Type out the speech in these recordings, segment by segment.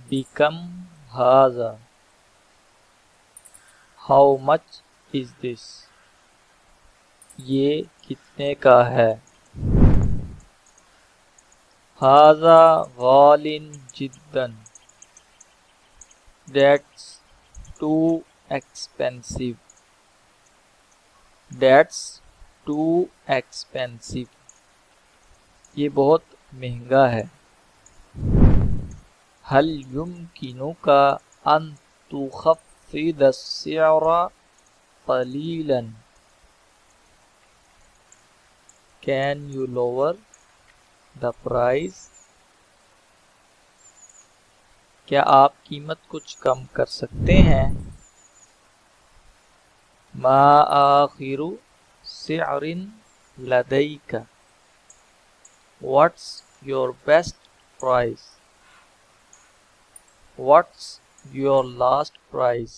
بکم ہاذا. How much از دس؟ یہ کتنے کا ہے؟ ہاذا غال جدا. That's too expensive. That's too expensive. یہ بہت مہنگا ہے. هل يمكنك أن تخفض السعر قليلا؟ Can you lower the price? کیا آپ قیمت کچھ کم کر سکتے ہیں؟ ما آخر سعر لديك؟ What's your best price? What's your last price?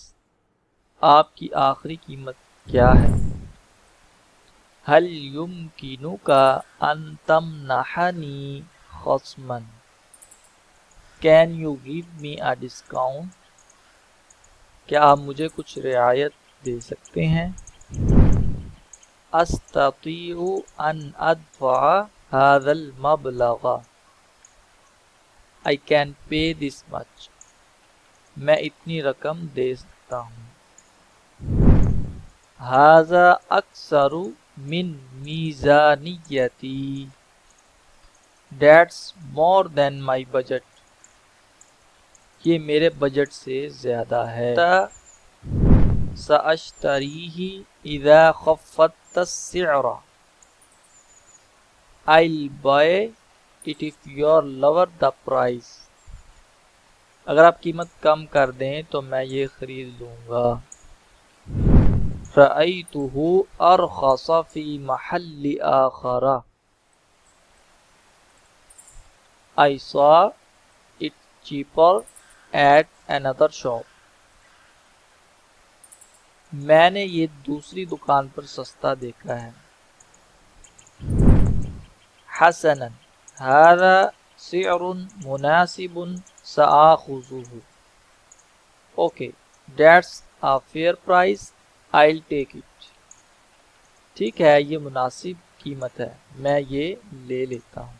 آپ کی آخری قیمت کیا ہے؟ هل يمكنك أن تمنحني خصما؟ Can you give me a discount? کیا آپ مجھے کچھ رعایت دے سکتے ہیں؟ أستطيع أن أدفع هذا المبلغ. I can pay this much. میں اتنی رقم دے سکتا ہوں. هذا أكثر من ميزانيتي. That's more than my budget. یہ میرے بجٹ سے زیادہ ہے. سأشتريه إذا خفضت السعر. I'll buy it if you lower the price. اگر آپ قیمت کم کر دیں تو میں یہ خرید لوں گا. رأيته أرخص في محل آخر. I saw it cheaper at another shop. میں نے یہ دوسری دکان پر سستا دیکھا ہے. حسنا هذا سعر مناسب سآخذه. Okay, that's a fair price. I'll take it. ٹھیک ہے، یہ مناسب قیمت ہے، میں یہ لے لیتا ہوں.